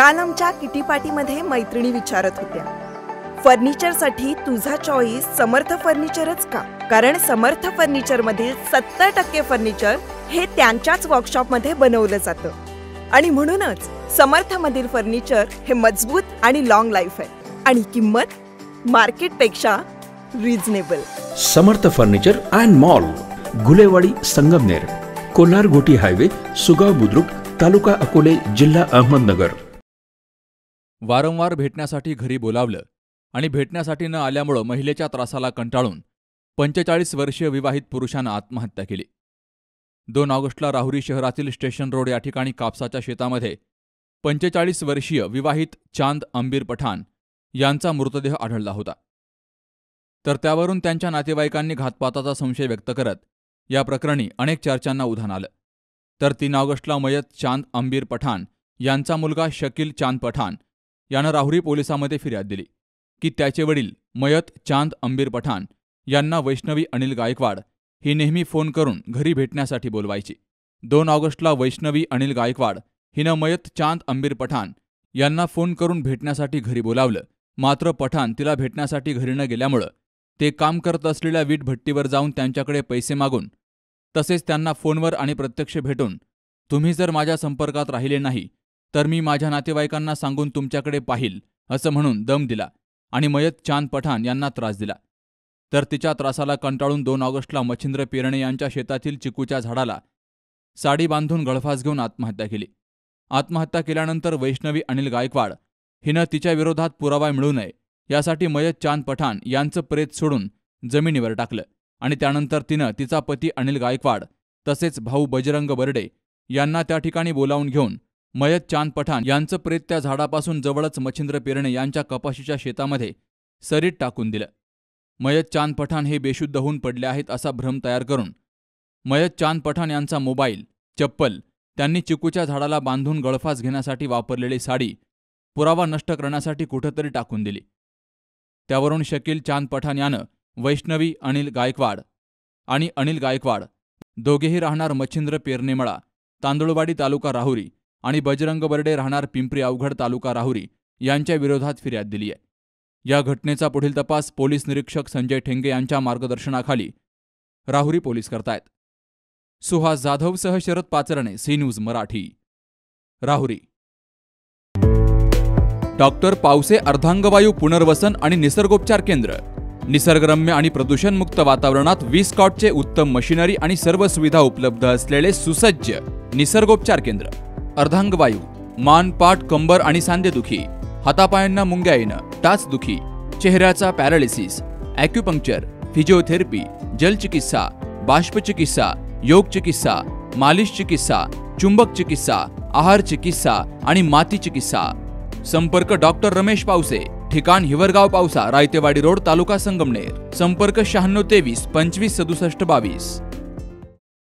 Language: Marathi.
काल आमच्या किटी पार्टीमध्ये मैत्रिणी विचारत होत्या, फर्निचरसाठी तुझा चॉईस समर्थ फर्निचरच का? कारण समर्थ फर्निचर मधील 70% फर्निचर हे त्यांच्याच वर्कशॉपमध्ये बनवलं जातं आणि म्हणूनच समर्थ मधील फर्निचर हे मजबूत आणि लॉंग लाईफ आहे आणि किंमत मार्केटपेक्षा reasonable. Samarth furniture and mall, Gulewadi, Sangamner, Kolar गोटी हायवे, सुगाव बुद्रुक, तालुका अकोले, जिल्हा अहमदनगर। वारंवार भेटण्यासाठी घरी बोलावलं आणि भेटण्यासाठी न आल्यामुळे महिलेच्या त्रासाला कंटाळून 45 वर्षीय विवाहित पुरुषानं आत्महत्या केली। 2 ऑगस्टला राहुरी शहरातील स्टेशन रोड या ठिकाणी कापसाच्या शेतामध्ये 45 वर्षीय विवाहित चांद अंबीर पठाण यांचा मृतदेह आढळला होता। तर त्यावरून त्यांच्या नातेवाईकांनी घातपाताचा संशय व्यक्त करत या प्रकरणी अनेक चर्चांना उधाण आलं। तर 3 ऑगस्टला मयत चांद अंबीर पठाण यांचा मुलगा शकील चांद पठाण यानं राहुरी पोलिसांमध्ये फिर्याद दिली की त्याचे वडील मयत चांद अंबीर पठाण यांना वैष्णवी अनिल गायकवाड ही नेहमी फोन करून घरी भेटण्यासाठी बोलवायची। 2 ऑगस्टला वैष्णवी अनिल गायकवाड हिनं मयत चांद अंबीर पठाण यांना फोन करून भेटण्यासाठी घरी बोलावलं, मात्र पठाण तिला भेटण्यासाठी घरी न गेल्यामुळं ते काम करत असलेल्या वीट भट्टीवर जाऊन त्यांच्याकडे पैसे मागून तसेच त्यांना फोनवर आणि प्रत्यक्ष भेटून तुम्ही जर माझ्या संपर्कात राहिले नाही तर मी माझ्या नातेवाईकांना सांगून तुमच्याकडे पाहिल असं म्हणून दम दिला आणि मयत चांद पठाण यांना त्रास दिला। तर तिच्या त्रासाला कंटाळून 2 ऑगस्टला मच्छिंद्र पेरणे यांच्या शेतातील चिकूच्या झाडाला साडी बांधून गळफास घेऊन आत्महत्या केली। आत्महत्या केल्यानंतर वैष्णवी अनिल गायकवाड हिनं तिच्या विरोधात पुरावा मिळू नये यासाठी मयत चांद पठाण यांचं प्रेत सोडून जमिनीवर टाकलं आणि त्यानंतर तिनं तिचा पती अनिल गायकवाड तसेच भाऊ बजरंग बर्डे यांना त्या ठिकाणी बोलावून घेऊन मयत चांद पठाण यांचं प्रेत त्या झाडापासून जवळच मच्छिंद्र पेरणे यांच्या कपाशीच्या शेतामध्ये सरीत टाकून दिलं। मयत चांद पठाण हे बेशुद्ध होऊन पडले आहेत असा भ्रम तयार करून मयत चांद पठाण यांचा मोबाईल, चप्पल, त्यांनी चिकूच्या झाडाला बांधून गळफास घेण्यासाठी वापरलेली साडी पुरावा नष्ट करण्यासाठी कुठंतरी टाकून दिली। त्यावरून शकील चांद पठाण यानं वैष्णवी अनिल गायकवाड आणि अनिल गायकवाड दोघेही राहणार मच्छिंद्र पेरणेमळा, तांदुळवाडी, तालुका राहुरी आणि बजरंग बर्डे राहणार पिंपरी अवघड, तालुका राहुरी यांच्या विरोधात फिर्याद दिली आहे। या घटनेचा पुढील तपास पोलीस निरीक्षक संजय ठेंगे यांच्या मार्गदर्शनाखाली राहुरी पोलीस करतायत। सुहास जाधवसह Sharad Pacharne, C news Marathi, Rahuri. Doctor Pawase अर्धांगवायू पुनर्वसन आणि निसर्गोपचार केंद्र, निसर्गरम्य आणि प्रदूषणमुक्त वातावरणात 20 कॉटचे उत्तम मशिनरी आणि सर्व सुविधा उपलब्ध असलेले सुसज्ज निसर्गोपचार केंद्र। अर्धांगवायू, मान, पाठ, कंबर आणि सांधेदुखी, हातापायांना मुंग्या येणं, टाचदुखी, चेहऱ्याचा पॅरालिसिस, ॲक्युपंक्चर, फिजिओथेरपी, जलचिकित्सा, बाष्पचिकित्सा, योग चिकित्सा, मालिश चिकित्सा, चुंबक चिकित्सा, आहार चिकित्सा आणि माती चिकित्सा। संपर्क डॉक्टर रमेश पावसे, ठिकाण हिवरगाव पावसा, रायतेवाडी रोड, तालुका संगमनेर। संपर्क 96 23 25 67 22।